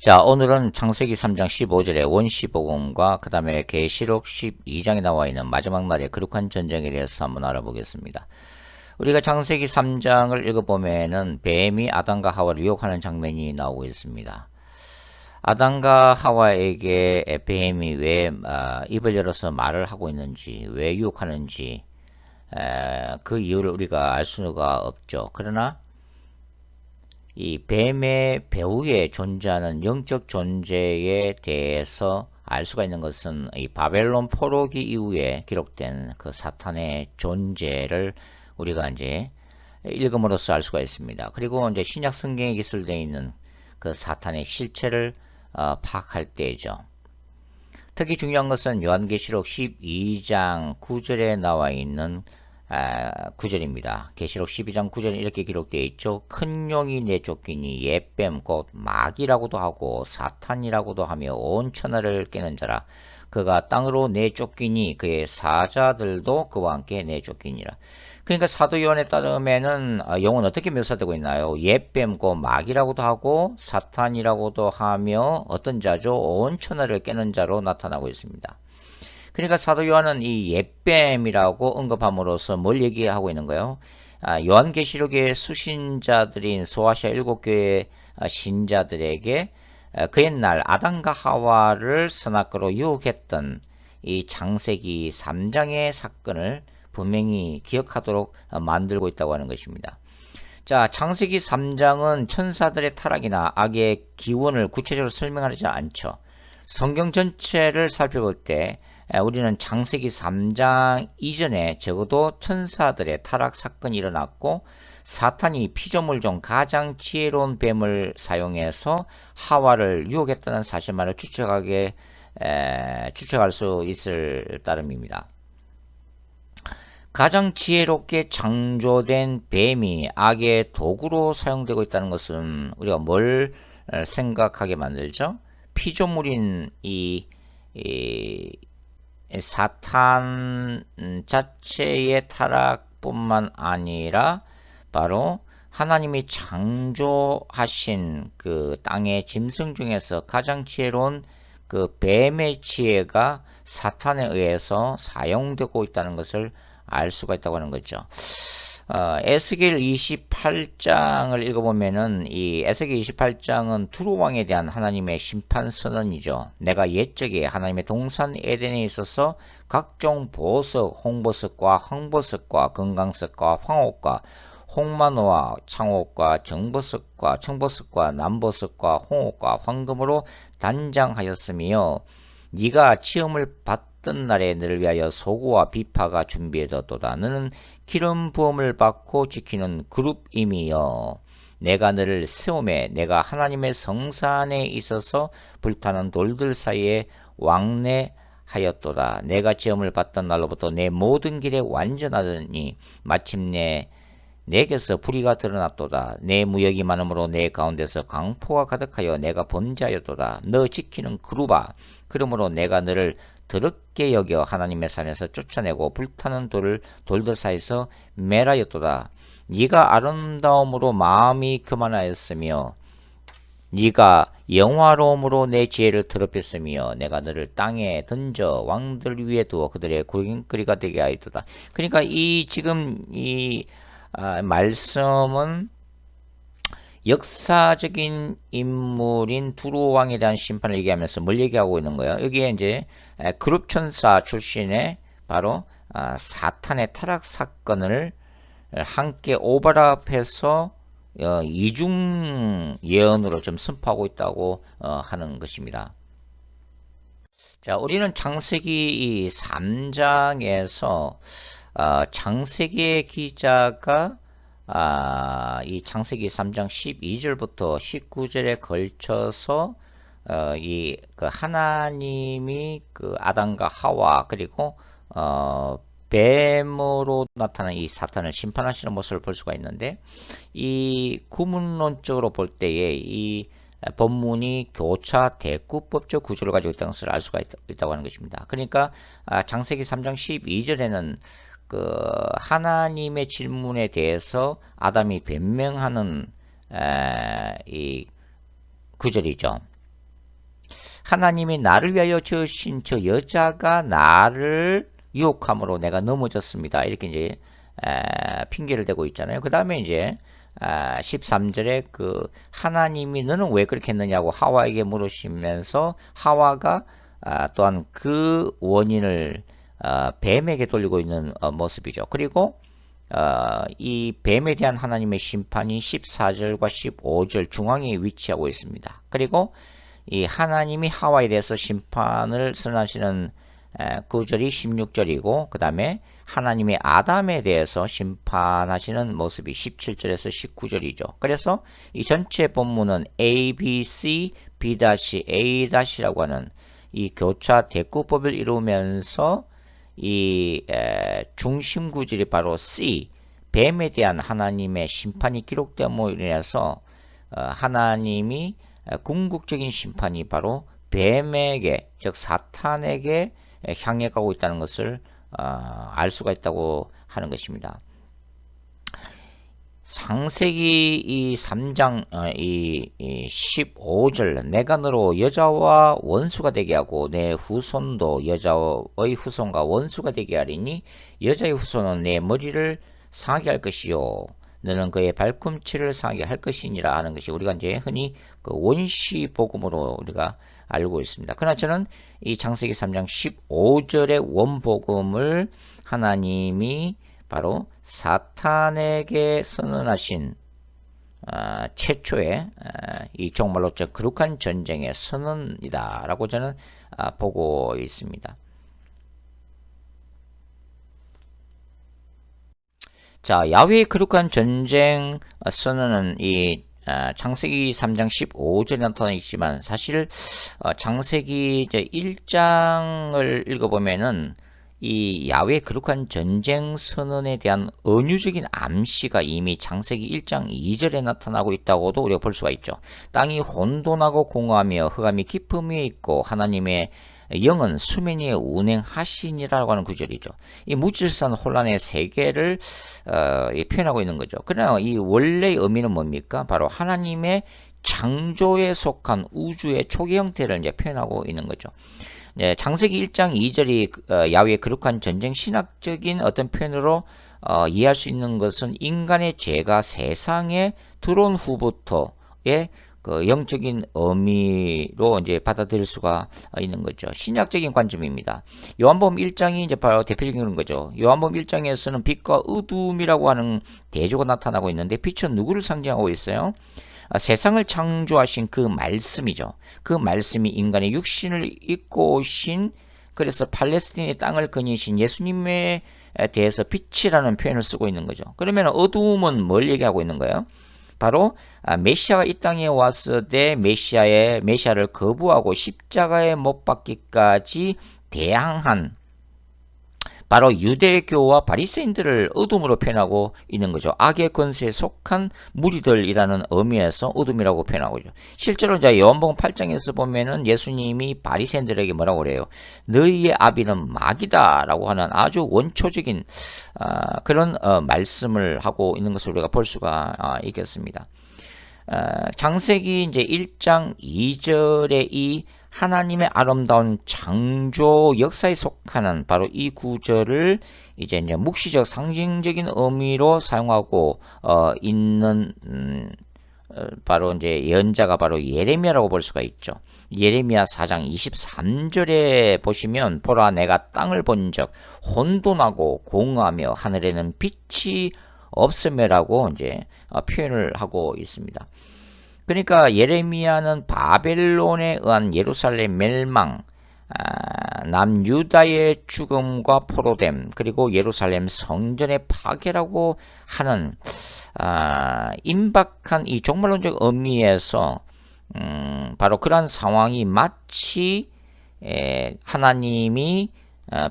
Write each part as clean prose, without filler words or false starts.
자, 오늘은 창세기 3장 15절의 원시복음과 그 다음에 계시록 12장에 나와 있는 마지막 날의 거룩한 전쟁에 대해서 한번 알아보겠습니다. 우리가 창세기 3장을 읽어보면은 뱀이 아담과 하와를 유혹하는 장면이 나오고 있습니다. 아담과 하와에게 뱀이 왜 입을 열어서 말을 하고 있는지, 왜 유혹하는지 그 이유를 우리가 알 수가 없죠. 그러나 이 뱀의 배후에 존재하는 영적 존재에 대해서 알 수가 있는 것은 이 바벨론 포로기 이후에 기록된 그 사탄의 존재를 우리가 이제 읽음으로써 알 수가 있습니다. 그리고 이제 신약 성경에 기술되어 있는 그 사탄의 실체를 파악할 때죠. 특히 중요한 것은 요한계시록 12장 9절에 나와 있는 9절입니다. 계시록 12장 9절은 이렇게 기록되어 있죠. 큰 용이 내쫓기니 옛뱀 곧 마귀라고도 하고 사탄이라고도 하며 온 천하를 깨는 자라. 그가 땅으로 내쫓기니 그의 사자들도 그와 함께 내쫓기니라. 그러니까 사도 요한에 따르면은 영은 어떻게 묘사되고 있나요? 옛뱀 곧 마귀라고도 하고 사탄이라고도 하며 어떤 자죠? 온 천하를 깨는 자로 나타나고 있습니다. 그러니까 사도 요한은 이 옛뱀이라고 언급함으로써 뭘 얘기하고 있는 거예요? 요한계시록의 수신자들인 소아시아 7교회 신자들에게 그 옛날 아담과 하와를 선악과로 유혹했던 이 창세기 3장의 사건을 분명히 기억하도록 만들고 있다고 하는 것입니다. 자, 창세기 3장은 천사들의 타락이나 악의 기원을 구체적으로 설명하지 않죠. 성경 전체를 살펴볼 때 우리는 창세기 3장 이전에 적어도 천사들의 타락 사건이 일어났고 사탄이 피조물 중 가장 지혜로운 뱀을 사용해서 하와를 유혹했다는 사실만을 추측할 수 있을 따름입니다. 가장 지혜롭게 창조된 뱀이 악의 도구로 사용되고 있다는 것은 우리가 뭘 생각하게 만들죠? 피조물인 이 사탄 자체의 타락뿐만 아니라 바로 하나님이 창조하신 그 땅의 짐승 중에서 가장 지혜로운 그 뱀의 지혜가 사탄에 의해서 사용되고 있다는 것을 알 수가 있다고 하는 거죠. 에스겔 28장을 읽어보면은 이 에스겔 28장은 두루 왕에 대한 하나님의 심판 선언이죠. 내가 옛적에 하나님의 동산 에덴에 있어서 각종 보석, 홍보석과 황보석과 금강석과 황옥과 홍마노와 창옥과 정보석과 청보석과 남보석과 홍옥과 황금으로 단장하였으며 네가 시험을 받던 날에 너를 위하여 소고와 비파가 준비되었도다. 너는 기름 부음을 받고 지키는 그룹임이여. 내가 너를 세우매 내가 하나님의 성산에 있어서 불타는 돌들 사이에 왕래하였도다. 내가 시험을 받던 날로부터 내 모든 길에 완전하더니 마침내 내게서 불의가 드러났도다. 내 무역이 많으므로 내 가운데서 강포가 가득하여 내가 범죄하였도다. 너 지키는 그룹아, 그러므로 내가 너를 더럽게 여겨 하나님의 산에서 쫓아내고 불타는 돌들 사이에서 멸하였도다. 네가 아름다움으로 마음이 교만하였으며 네가 영화로움으로 내 지혜를 더럽혔으며 내가 너를 땅에 던져 왕들 위에 두어 그들의 구경거리가 되게 하였도다. 그러니까 이 지금 이 말씀은 역사적인 인물인 두루 왕에 대한 심판을 얘기하면서 뭘 얘기하고 있는 거예요? 여기에 이제 그룹 천사 출신의 바로 사탄의 타락 사건을 함께 오버랩해서 이중 예언으로 좀 선포하고 있다고 하는 것입니다. 자, 우리는 창세기 3장에서 창세기의 기자가 이 창세기 3장 12절부터 19절에 걸쳐서 그 하나님이 그 아담과 하와 그리고 뱀으로 나타난 이 사탄을 심판하시는 모습을 볼 수가 있는데, 이 구문론적으로 볼 때에 이 본문이 교차 대구법적 구조를 가지고 있다는 것을 알 수가 있다고 하는 것입니다. 그러니까 창세기 3장 12절에는 그 하나님의 질문에 대해서 아담이 변명하는 이 구절이죠. 하나님이 나를 위하여 지으신 저 여자가 나를 유혹함으로 내가 넘어졌습니다. 이렇게 이제 핑계를 대고 있잖아요. 그 다음에 이제 13절에 그 하나님이 너는 왜 그렇게 했느냐고 하와에게 물으시면서 하와가 또한 그 원인을 뱀에게 돌리고 있는 모습이죠. 그리고 이 뱀에 대한 하나님의 심판이 14절과 15절 중앙에 위치하고 있습니다. 그리고 이 하나님이 하와에 대해서 심판을 선언하시는 구절이 16절이고 그 다음에 하나님의 아담에 대해서 심판하시는 모습이 17절에서 19절이죠. 그래서 이 전체 본문은 A, B, C, B-A-라고 하는 이 교차 대꾸법을 이루면서 이 중심 구절이 바로 C, 뱀에 대한 하나님의 심판이 기록됨으로 인해서 하나님이 궁극적인 심판이 바로 뱀에게, 즉 사탄에게 향해 가고 있다는 것을 알 수가 있다고 하는 것입니다. 창세기 이 3장 이 15절 내가 너로 여자와 원수가 되게 하고 내 후손도 여자의 후손과 원수가 되게 하리니 여자의 후손은 내 머리를 상하게 할 것이요 너는 그의 발꿈치를 상하게 할 것이니라 하는 것이 우리가 이제 흔히 그 원시 복음으로 우리가 알고 있습니다. 그러나 저는 이 창세기 3장 15절의 원복음을 하나님이 바로 사탄에게 선언하신 최초의 이 정말로 저 거룩한 전쟁의 선언이다 라고 저는 보고 있습니다. 자, 야훼의 거룩한 전쟁 선언은 이 창세기 3장 15절에 나타나 있지만 사실 창세기 1장을 읽어보면은 이 야훼의 거룩한 전쟁 선언에 대한 은유적인 암시가 이미 창세기 1장 2절에 나타나고 있다고도 우리가 볼 수가 있죠. 땅이 혼돈하고 공허하며 흑암이 깊음 위에 있고 하나님의 영은 수면 위에 운행하시니라고 하는 구절이죠. 이 무질서한 혼란의 세계를 표현하고 있는 거죠. 그러나 이 원래의 의미는 뭡니까? 바로 하나님의 창조에 속한 우주의 초기 형태를 이제 표현하고 있는 거죠. 네, 창세기 1장 2절이 야훼의 거룩한 전쟁 신학적인 어떤 표현으로 이해할 수 있는 것은 인간의 죄가 세상에 들어온 후부터의 그 영적인 의미로 이제 받아들일 수가 있는 거죠. 신약적인 관점입니다. 요한복음 1장이 이제 바로 대표적인 거죠. 요한복음 1장에서는 빛과 어둠이라고 하는 대조가 나타나고 있는데 빛은 누구를 상징하고 있어요? 세상을 창조하신 그 말씀이죠. 그 말씀이 인간의 육신을 입고 오신 그래서 팔레스틴의 땅을 거니신 예수님에 대해서 빛이라는 표현을 쓰고 있는 거죠. 그러면 어두움은 뭘 얘기하고 있는 거예요? 바로 메시아가 이 땅에 왔을 때 메시아를 거부하고 십자가에 못 박기까지 대항한 바로 유대교와 바리새인들을 어둠으로 표현하고 있는 거죠. 악의 권세에 속한 무리들이라는 의미에서 어둠이라고 표현하고 있죠. 실제로 이제 요한복음 8장에서 보면은 예수님이 바리새인들에게 뭐라고 그래요? 너희의 아비는 마귀다라고 하는 아주 원초적인 그런 말씀을 하고 있는 것을 우리가 볼 수가 있겠습니다. 창세기 이제 1장 2절에 이 하나님의 아름다운 창조 역사에 속하는 바로 이 구절을 이제 묵시적 상징적인 의미로 사용하고 있는 바로 이제 예언자가 바로 예레미야라고 볼 수가 있죠. 예레미야 4장 23절에 보시면 보라 내가 땅을 본적 혼돈하고 공허하며 하늘에는 빛이 없음이라고 이제 표현을 하고 있습니다. 그러니까 예레미야는 바벨론에 의한 예루살렘 멸망, 남유다의 죽음과 포로됨, 그리고 예루살렘 성전의 파괴라고 하는 임박한 이 종말론적 의미에서 바로 그러한 상황이 마치 하나님이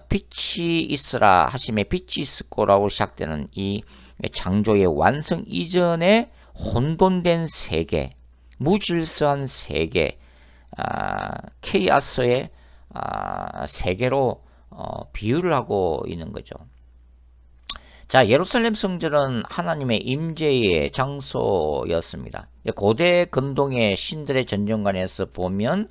빛이 있으라 하심에 빛이 있을 거라고 시작되는 이 창조의 완성 이전에 혼돈된 세계, 무질서한 세계, 케이아스의 세계로 비유를 하고 있는 거죠. 자, 예루살렘 성전은 하나님의 임재의 장소였습니다. 고대 근동의 신들의 전쟁관에서 보면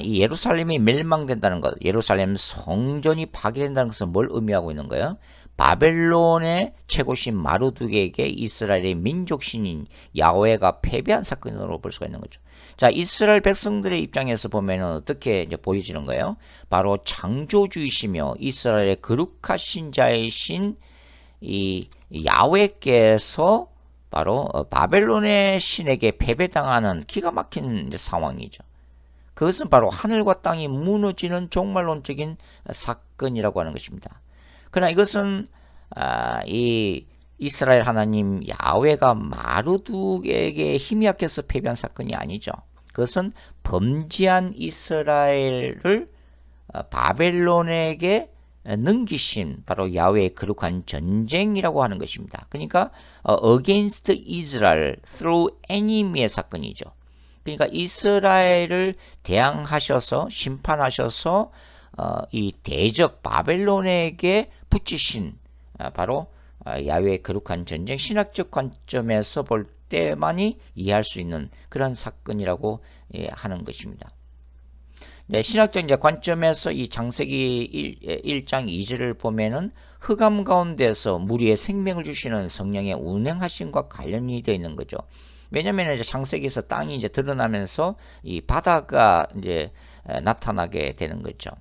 이 예루살렘이 멸망된다는 것, 예루살렘 성전이 파괴된다는 것은 뭘 의미하고 있는 거예요? 바벨론의 최고신 마르둑에게 이스라엘의 민족신인 야훼가 패배한 사건으로 볼 수가 있는 거죠. 자, 이스라엘 백성들의 입장에서 보면은 어떻게 이제 보여지는 거예요? 바로 창조주이시며 이스라엘의 거룩하신 자이신 이 야훼께서 바로 바벨론의 신에게 패배당하는 기가 막힌 상황이죠. 그것은 바로 하늘과 땅이 무너지는 종말론적인 사건이라고 하는 것입니다. 그러나 이것은 이 이스라엘 하나님 야훼가 마르둑에게 힘이 약해서 패배한 사건이 아니죠. 그것은 범죄한 이스라엘을 바벨론에게 넘기신 바로 야훼의 거룩한 전쟁이라고 하는 것입니다. 그러니까 against Israel through enemy의 사건이죠. 그러니까 이스라엘을 대항하셔서 심판하셔서 이 대적 바벨론에게 붙이신 바로 야훼의 거룩한 전쟁, 신학적 관점에서 볼 때만이 이해할 수 있는 그런 사건이라고 하는 것입니다. 네, 신학적 관점에서 이 창세기 1장 2절을 보면은 흑암 가운데서 무리의 생명을 주시는 성령의 운행하심과 관련이 되어 있는 거죠. 왜냐하면 이제 창세기에서 땅이 이제 드러나면서 이 바다가 이제 나타나게 되는 거죠.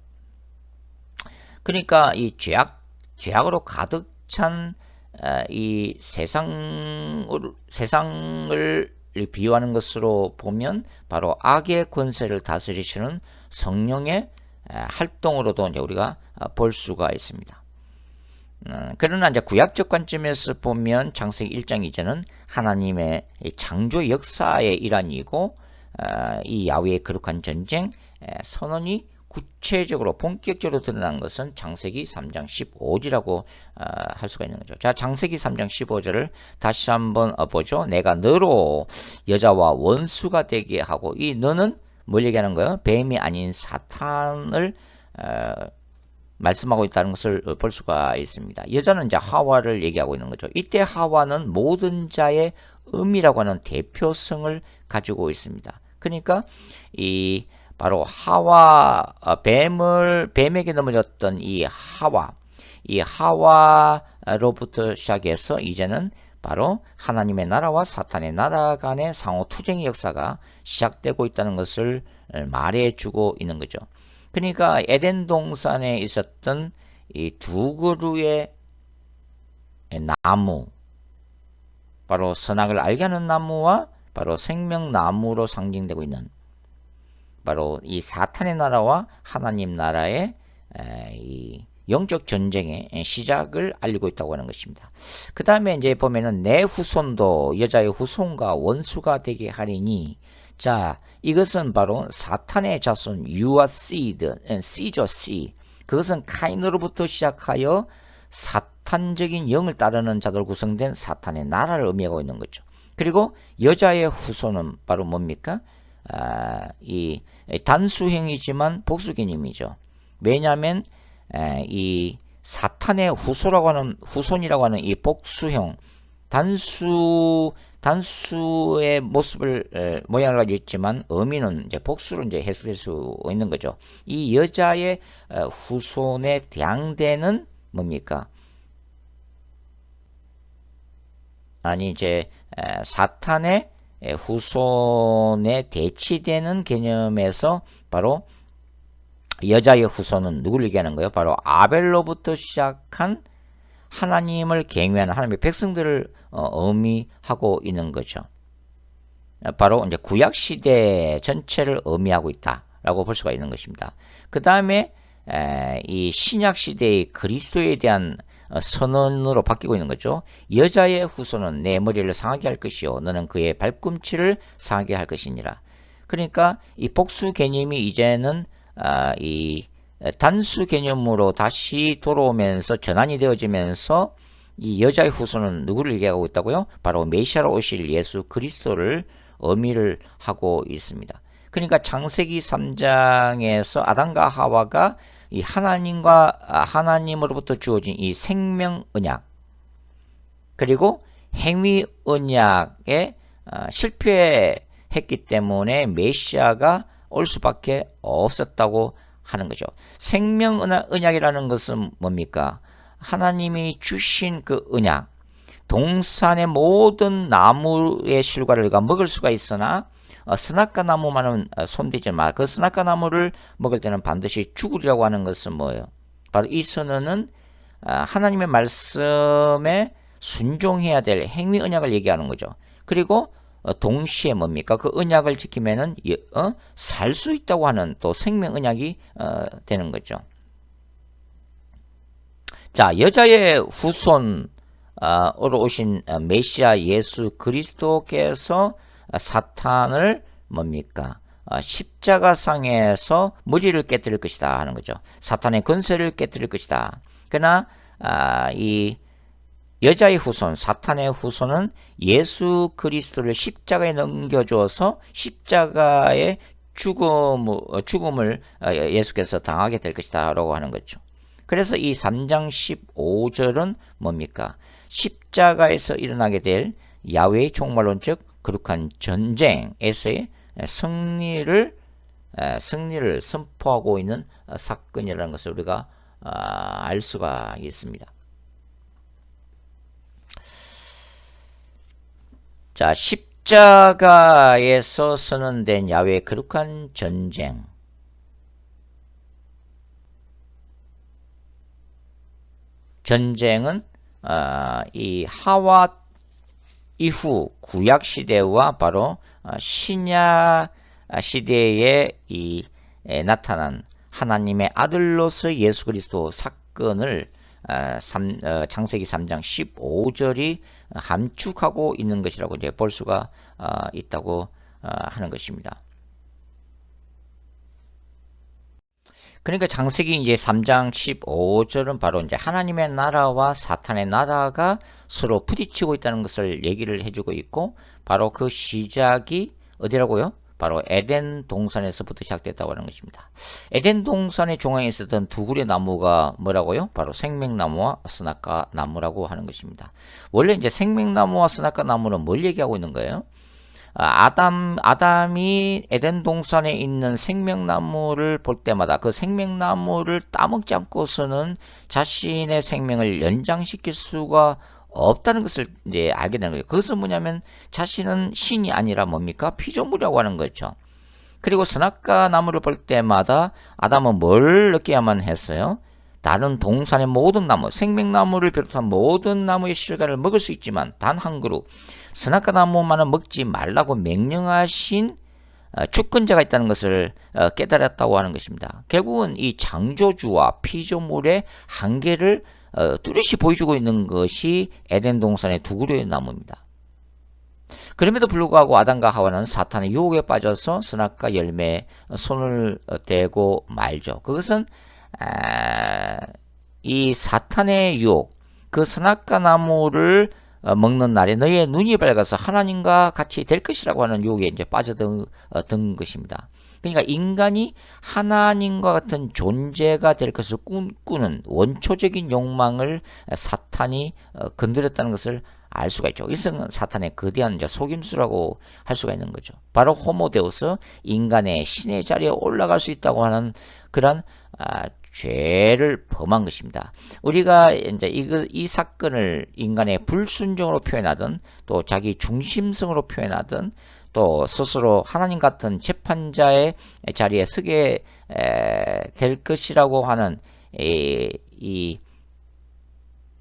그러니까 이 죄악으로 가득 찬 이 세상을 비유하는 것으로 보면 바로 악의 권세를 다스리시는 성령의 활동으로도 이제 우리가 볼 수가 있습니다. 그러나 이제 구약적 관점에서 보면 창세기 1장 2절은 하나님의 창조 역사의 일환이고 이 야훼의 거룩한 전쟁 선언이 구체적으로 본격적으로 드러난 것은 창세기 3장 15절이라고 할 수가 있는 거죠. 자, 창세기 3장 15절을 다시 한번 보죠. 내가 너로 여자와 원수가 되게 하고, 이 너는 뭘 얘기하는 거예요? 뱀이 아닌 사탄을 말씀하고 있다는 것을 볼 수가 있습니다. 여자는 이제 하와를 얘기하고 있는 거죠. 이때 하와는 모든 자의 음이라고 하는 대표성을 가지고 있습니다. 그러니까 이 바로 뱀에게 넘어졌던 이 하와로부터 시작해서 이제는 바로 하나님의 나라와 사탄의 나라 간의 상호 투쟁의 역사가 시작되고 있다는 것을 말해주고 있는 거죠. 그러니까 에덴 동산에 있었던 이 두 그루의 나무, 바로 선악을 알게 하는 나무와 바로 생명나무로 상징되고 있는 바로 이 사탄의 나라와 하나님 나라의 이 영적 전쟁의 시작을 알리고 있다고 하는 것입니다. 그 다음에 이제 보면은 내 후손도 여자의 후손과 원수가 되게 하리니, 자, 이것은 바로 사탄의 자손 유아 seed, C죠, C. 그것은 카인으로부터 시작하여 사탄적인 영을 따르는 자들 구성된 사탄의 나라를 의미하고 있는 거죠. 그리고 여자의 후손은 바로 뭡니까? 이 단수형이지만 복수 개념이죠. 왜냐하면 이 사탄의 후손이라고 하는 이 복수형, 단수의 모양을 가지고 있지만 의미는 이제 복수로 이제 해석될 수 있는 거죠. 이 여자의 후손에 대항되는 뭡니까? 아니 이제 사탄의 후손에 대치되는 개념에서 바로 여자의 후손은 누구를 얘기하는 거예요? 바로 아벨로부터 시작한 하나님을 경외하는 하나님의 백성들을 의미하고 있는 거죠. 바로 이제 구약 시대 전체를 의미하고 있다라고 볼 수가 있는 것입니다. 그 다음에 이 신약 시대의 그리스도에 대한 선언으로 바뀌고 있는 거죠. 여자의 후손은 내 머리를 상하게 할 것이요 너는 그의 발꿈치를 상하게 할 것이니라. 그러니까 이 복수 개념이 이제는 이 단수 개념으로 다시 돌아오면서 전환이 되어지면서 이 여자의 후손은 누구를 얘기하고 있다고요? 바로 메시아로 오실 예수 그리스도를 의미를 하고 있습니다. 그러니까 창세기 3장에서 아담과 하와가 이 하나님으로부터 주어진 이 생명 언약, 그리고 행위 언약에 실패했기 때문에 메시아가 올 수밖에 없었다고 하는 거죠. 생명 언약이라는 것은 뭡니까? 하나님이 주신 그 언약, 동산의 모든 나무의 실과를 우리가 먹을 수가 있으나 스나카 나무만은 손대지 마. 그 스나카 나무를 먹을 때는 반드시 죽으리라고 하는 것은 뭐예요? 바로 이 선언은 하나님의 말씀에 순종해야 될 행위 언약을 얘기하는 거죠. 그리고 동시에 뭡니까? 그 언약을 지키면은 살 수 있다고 하는 또 생명 언약이 되는 거죠. 자, 여자의 후손으로 오신 메시아 예수 그리스도께서 사탄을 뭡니까? 십자가상에서 머리를 깨뜨릴 것이다 하는 거죠. 사탄의 권세를 깨뜨릴 것이다. 그러나 이 여자의 후손, 사탄의 후손은 예수 그리스도를 십자가에 넘겨줘서 십자가의 죽음을 예수께서 당하게 될 것이다 라고 하는 거죠. 그래서 이 3장 15절은 뭡니까? 십자가에서 일어나게 될 야훼의 종말론적 거룩한 전쟁에서의 승리를 선포하고 있는 사건이라는 것을 우리가 알 수가 있습니다. 자, 십자가에서 선언된 야훼의 거룩한 전쟁. 전쟁은 이 하와 이후 구약 시대와 바로 신약 시대에 나타난 하나님의 아들로서 예수 그리스도 사건을 창세기 3장 15절이 함축하고 있는 것이라고 이제 볼 수가 있다고 하는 것입니다. 그러니까 창세기 이제 3장 15절은 바로 이제 하나님의 나라와 사탄의 나라가 서로 부딪히고 있다는 것을 얘기를 해주고 있고, 바로 그 시작이 어디라고요? 바로 에덴 동산에서부터 시작됐다고 하는 것입니다. 에덴 동산의 중앙에 있었던 두 그루의 나무가 뭐라고요? 바로 생명나무와 스나카 나무라고 하는 것입니다. 원래 이제 생명나무와 스나카 나무는 뭘 얘기하고 있는 거예요? 아담이 에덴 동산에 있는 생명나무를 볼 때마다 그 생명나무를 따먹지 않고서는 자신의 생명을 연장시킬 수가 없다는 것을 이제 알게 되는 거예요. 그것은 뭐냐면 자신은 신이 아니라 뭡니까? 피조물이라고 하는 거죠. 그리고 스나카 나무를 볼 때마다 아담은 뭘 느껴야만 했어요? 다른 동산의 모든 나무, 생명나무를 비롯한 모든 나무의 실과를 먹을 수 있지만 단 한 그루 스나카 나무만은 먹지 말라고 명령하신 주권자가 있다는 것을 깨달았다고 하는 것입니다. 결국은 이 창조주와 피조물의 한계를 뚜렷이 보여주고 있는 것이 에덴 동산의 두 그루의 나무입니다. 그럼에도 불구하고 아담과 하와는 사탄의 유혹에 빠져서 스나카 열매에 손을 대고 말죠. 그것은 이 사탄의 유혹, 그 스나카 나무를 먹는 날에 너의 눈이 밝아서 하나님과 같이 될 것이라고 하는 유혹에 이제 빠져든 것입니다. 그러니까 인간이 하나님과 같은 존재가 될 것을 꿈꾸는 원초적인 욕망을 사탄이 건드렸다는 것을 알 수가 있죠. 이것은 사탄의 거대한 이제 속임수라고 할 수가 있는 거죠. 바로 호모데우스, 인간의 신의 자리에 올라갈 수 있다고 하는 그런 죄를 범한 것입니다. 우리가 이제 이 사건을 인간의 불순종으로 표현하든 또 자기 중심성으로 표현하든 또 스스로 하나님 같은 재판자의 자리에 서게 될 것이라고 하는 이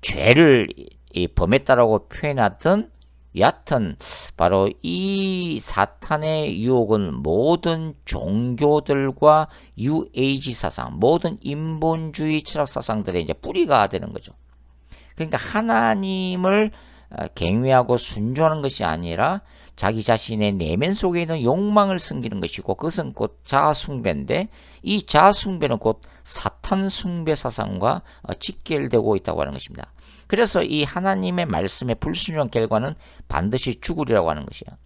죄를 범했다라고 표현하든 여하튼 바로 이 사탄의 유혹은 모든 종교들과 UAG 사상, 모든 인본주의 철학 사상들의 이제 뿌리가 되는 거죠. 그러니까 하나님을 경외하고 순종하는 것이 아니라 자기 자신의 내면 속에 있는 욕망을 숨기는 것이고, 그것은 곧 자아숭배인데 이 자아숭배는 곧 사탄 숭배 사상과 직결되고 있다고 하는 것입니다. 그래서 이 하나님의 말씀에 불순종한 결과는 반드시 죽으리라고 하는 것이야.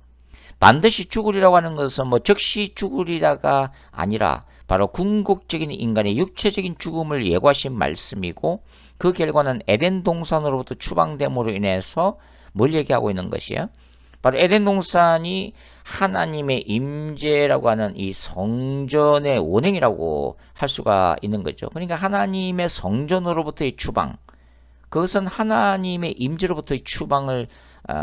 반드시 죽으리라고 하는 것은 뭐 즉시 죽으리라가 아니라 바로 궁극적인 인간의 육체적인 죽음을 예고하신 말씀이고, 그 결과는 에덴 동산으로부터 추방됨으로 인해서 뭘 얘기하고 있는 것이야? 바로 에덴 동산이 하나님의 임재라고 하는 이 성전의 원형이라고 할 수가 있는 거죠. 그러니까 하나님의 성전으로부터의 추방, 그것은 하나님의 임재로부터의 추방을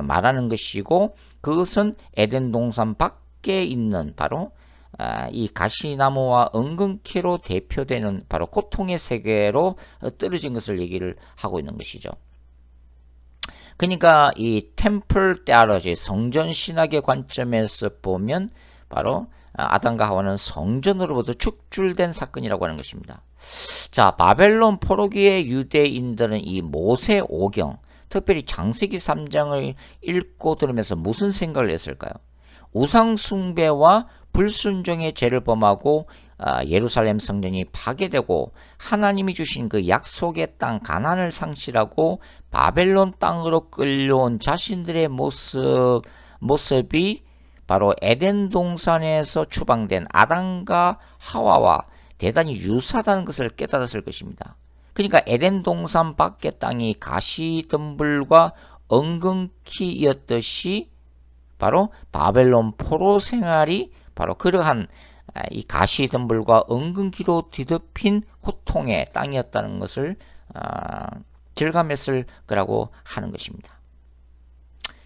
말하는 것이고, 그것은 에덴 동산 밖에 있는 바로 이 가시나무와 은근키로 대표되는 바로 고통의 세계로 떨어진 것을 얘기를 하고 있는 것이죠. 그러니까 이 템플 테올로지, 성전 신학의 관점에서 보면 바로 아담과 하와는 성전으로부터 축출된 사건이라고 하는 것입니다. 자, 바벨론 포로기의 유대인들은 이 모세오경, 특별히 창세기 3장을 읽고 들으면서 무슨 생각을 했을까요? 우상 숭배와 불순종의 죄를 범하고 예루살렘 성전이 파괴되고 하나님이 주신 그 약속의 땅 가나안을 상실하고 바벨론 땅으로 끌려온 자신들의 모습이 바로 에덴 동산에서 추방된 아담과 하와와 대단히 유사하다는 것을 깨달았을 것입니다. 그러니까 에덴 동산 밖의 땅이 가시덤불과 엉겅퀴였듯이 바로 바벨론 포로 생활이 바로 그러한 이 가시덤불과 엉겅퀴로 뒤덮인 고통의 땅이었다는 것을 절감했을 거라고 하는 것입니다.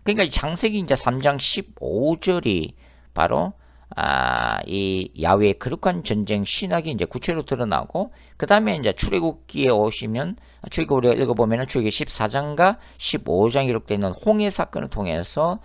그러니까 창세기 이제 3장 15절이 바로 이 야훼의 거룩한 전쟁 신학이 이제 구체로 드러나고, 그 다음에 이제 출애굽기에 오시면, 출애굽 우리가 읽어보면 출애굽기 14장과 15장에 기록되어 있는 홍해 사건을 통해서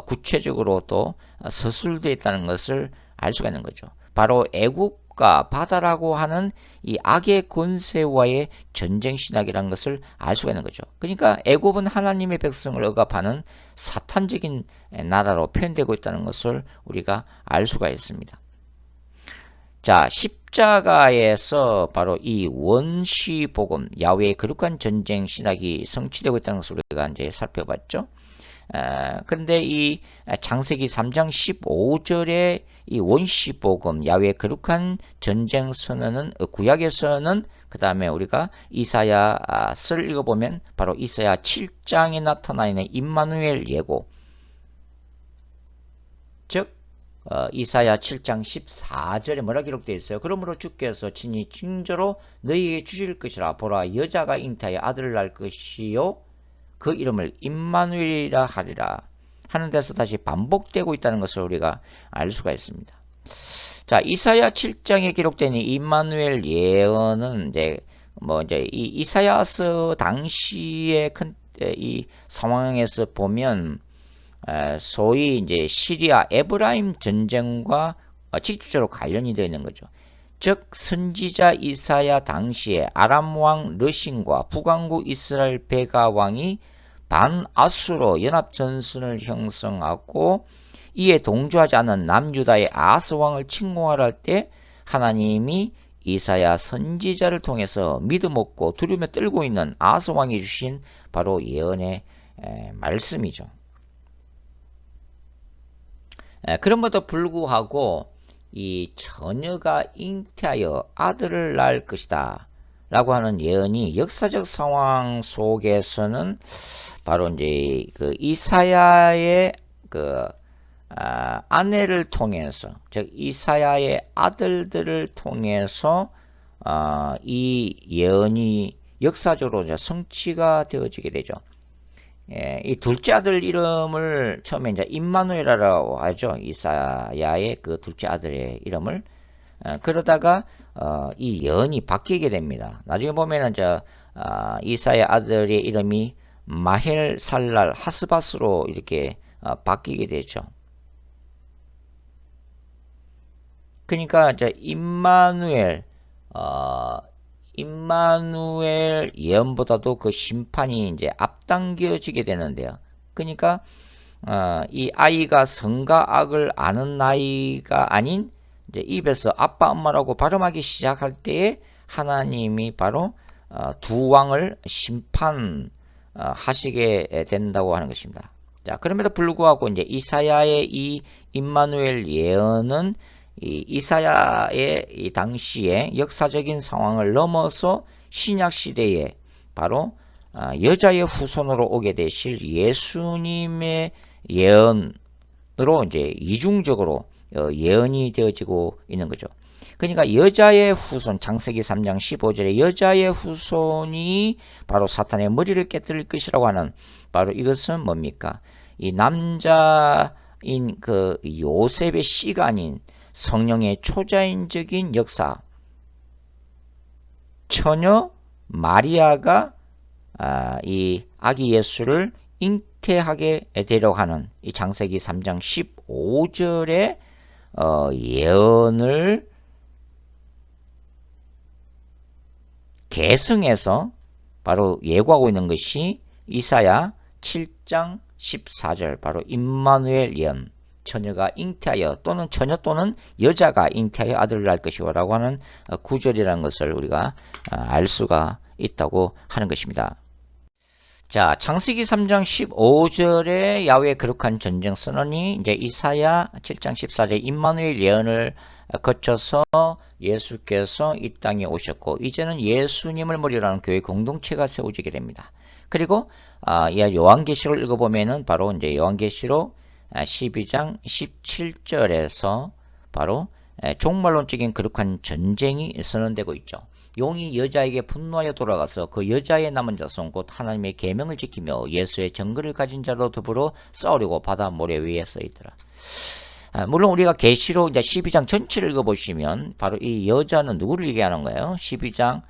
구체적으로 또 서술되어 있다는 것을 알 수가 있는 거죠. 바로 애국과 바다라고 하는 이 악의 권세와의 전쟁 신학이라는 것을 알 수가 있는 거죠. 그러니까 애굽은 하나님의 백성을 억압하는 사탄적인 나라로 표현되고 있다는 것을 우리가 알 수가 있습니다. 자, 십자가에서 바로 이 원시복음, 야훼의 거룩한 전쟁 신학이 성취되고 있다는 것을 우리가 이제 살펴봤죠. 그런데 이 창세기 3장 15절에 이 원시복음, 야훼의 거룩한 전쟁 선언은 구약에서는, 그 다음에 우리가 이사야서를 읽어보면 바로 이사야 7장에 나타나 있는 임마누엘 예고, 즉 이사야 7장 14절에 뭐라 기록되어 있어요? 그러므로 주께서 친히 징조로 너희에게 주실 것이라. 보라, 여자가 잉태하여 아들을 낳을 것이요 그 이름을 임마누엘이라 하리라 하는 데서 다시 반복되고 있다는 것을 우리가 알 수가 있습니다. 자, 이사야 7장에 기록된 이 임마누엘 예언은 이제 이 이사야서 당시의 이 상황에서 보면 소위 이제 시리아 에브라임 전쟁과 직접적으로 관련이 되어 있는 거죠. 즉 선지자 이사야 당시에 아람 왕 르신과 북왕국 이스라엘 베가 왕이 반아수로 연합 전선을 형성하고 이에 동조하지 않은 남유다의 아하스 왕을 침공하려 할 때 하나님이 이사야 선지자를 통해서 믿음 없고 두려움에 떨고 있는 아하스 왕이 주신 바로 예언의 말씀이죠. 그럼에도 불구하고 이 처녀가 잉태하여 아들을 낳을 것이다 라고 하는 예언이 역사적 상황 속에서는 바로 이제 그 이사야의 그 아내를 통해서, 즉 이사야의 아들들을 통해서 이 예언이 역사적으로 이제 성취가 되어지게 되죠. 이 둘째 아들 이름을 처음에 이제 임마누엘이라고 하죠. 이사야의 그 둘째 아들의 이름을. 그러다가 이 예언이 바뀌게 됩니다. 나중에 보면은 이사야 아들의 이름이 마헬살랄 하스바스로 이렇게 바뀌게 되죠. 그러니까 임마누엘 예언보다도 그 심판이 이제 앞당겨지게 되는데요. 그러니까 이 아이가 선과 악을 아는 나이가 아닌 이제 입에서 아빠 엄마라고 발음하기 시작할 때에 하나님이 바로 두 왕을 심판하시게 된다고 하는 것입니다. 자, 그럼에도 불구하고 이제 이사야의 이 임마누엘 예언은 이 이사야의 이 당시의 역사적인 상황을 넘어서 신약 시대에 바로 여자의 후손으로 오게 되실 예수님의 예언, 이제 이중적으로 예언이 되어지고 있는 거죠. 그러니까 여자의 후손, 창세기 3장 15절에 여자의 후손이 바로 사탄의 머리를 깨뜨릴 것이라고 하는, 바로 이것은 뭡니까? 이 남자인 그 요셉의 씨가 아닌 성령의 초자연적인 역사, 처녀 마리아가 이 아기 예수를 잉태하게 되려고 하는 이 창세기 3장 15절의 예언을 계승해서 바로 예고하고 있는 것이 이사야 7장 14절, 바로 임마누엘 예언, 처녀가 잉태하여 또는 처녀 또는 여자가 잉태하여 아들을 낳을 것이고 라고 하는 구절이라는 것을 우리가 알 수가 있다고 하는 것입니다. 자, 창세기 3장 15절에 야훼의 거룩한 전쟁 선언이 이제 이사야 7장 14절 임마누엘 예언을 거쳐서 예수께서 이 땅에 오셨고, 이제는 예수님을 머리로 하는 교회 공동체가 세워지게 됩니다. 그리고 요한계시록을 읽어보면은 바로 이제 요한계시록 12장 17절에서 바로 종말론적인 거룩한 전쟁이 선언되고 있죠. 용이 여자에게 분노하여 돌아가서 그 여자의 남은 자손 곧 하나님의 계명을 지키며 예수의 증거를 가진 자로 더불어 싸우려고 바다 모래 위에 서 있더라. 물론 우리가 계시록 이제 12장 전체를 읽어보시면 바로 이 여자는 누구를 얘기하는 거예요? 12장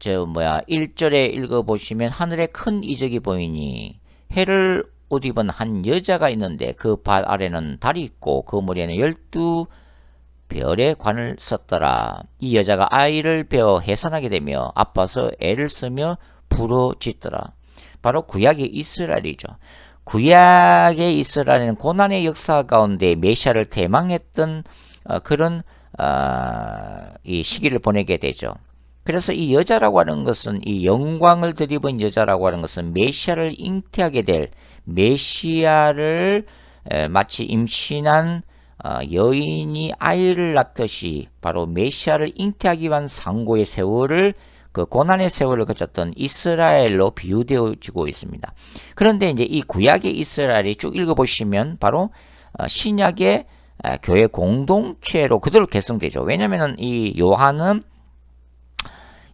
1절에 읽어보시면 하늘에 큰 이적이 보이니 해를 옷 입은 한 여자가 있는데 그 발 아래는 달이 있고 그 머리에는 12별의 관을 썼더라. 이 여자가 아이를 베어 해산하게 되며 아파서 애를 쓰며 부러짖더라. 바로 구약의 이스라엘이죠. 구약의 이스라엘은 고난의 역사 가운데 메시아를 대망했던 그런 이 시기를 보내게 되죠. 그래서 이 여자라고 하는 것은, 이 영광을 덧입은 여자라고 하는 것은 메시아를 잉태하게 될, 메시아를 마치 임신한 여인이 아이를 낳듯이 바로 메시아를 잉태하기 위한 상고의 세월을, 그 고난의 세월을 거쳤던 이스라엘로 비유되어지고 있습니다. 그런데 이제 이 구약의 이스라엘이 쭉 읽어보시면 바로 신약의 교회 공동체로 그대로 계승되죠. 왜냐하면 이 요한은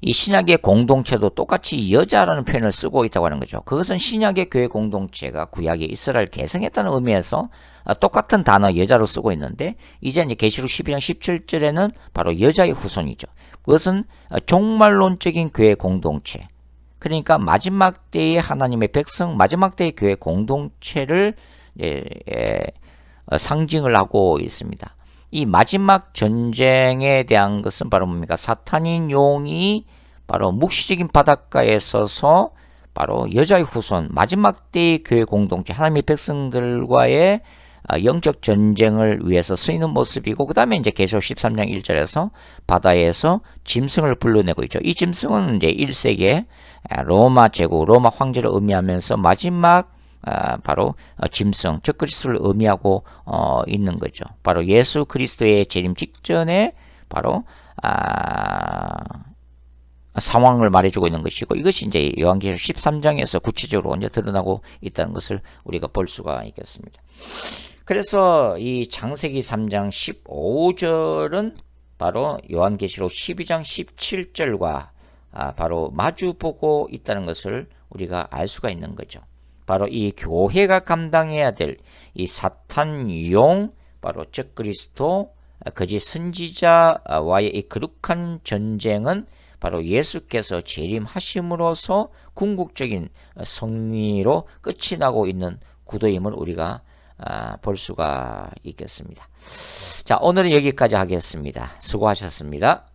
이 신약의 공동체도 똑같이 여자라는 표현을 쓰고 있다고 하는 거죠. 그것은 신약의 교회 공동체가 구약의 이스라엘 계승했다는 의미에서 똑같은 단어 여자로 쓰고 있는데, 이제 계시록 12장 17절에는 바로 여자의 후손이죠. 그것은 종말론적인 교회 공동체, 그러니까 마지막 때의 하나님의 백성, 마지막 때의 교회 공동체를 상징을 하고 있습니다. 이 마지막 전쟁에 대한 것은 바로 뭡니까? 사탄인 용이 바로 묵시적인 바닷가에 서서 바로 여자의 후손, 마지막 때의 교회 공동체, 하나님의 백성들과의 영적 전쟁을 위해서 쓰이는 모습이고, 그 다음에 이제 계시록 13장 1절에서 바다에서 짐승을 불러내고 있죠. 이 짐승은 이제 1세기에 로마 제국, 로마 황제를 의미하면서 마지막 바로 짐승, 즉 그리스도를 의미하고 있는 거죠. 바로 예수 그리스도의 재림 직전에 바로 상황을 말해주고 있는 것이고, 이것이 이제 요한계시록 13장에서 구체적으로 이제 드러나고 있다는 것을 우리가 볼 수가 있겠습니다. 그래서 이 창세기 3장 15절은 바로 요한계시록 12장 17절과 바로 마주보고 있다는 것을 우리가 알 수가 있는 거죠. 바로 이 교회가 감당해야 될 이 사탄용, 바로 즉 그리스도, 거짓 선지자와의 이 거룩한 전쟁은 바로 예수께서 재림하심으로써 궁극적인 승리로 끝이 나고 있는 구도임을 우리가 볼 수가 있겠습니다. 자, 오늘은 여기까지 하겠습니다. 수고하셨습니다.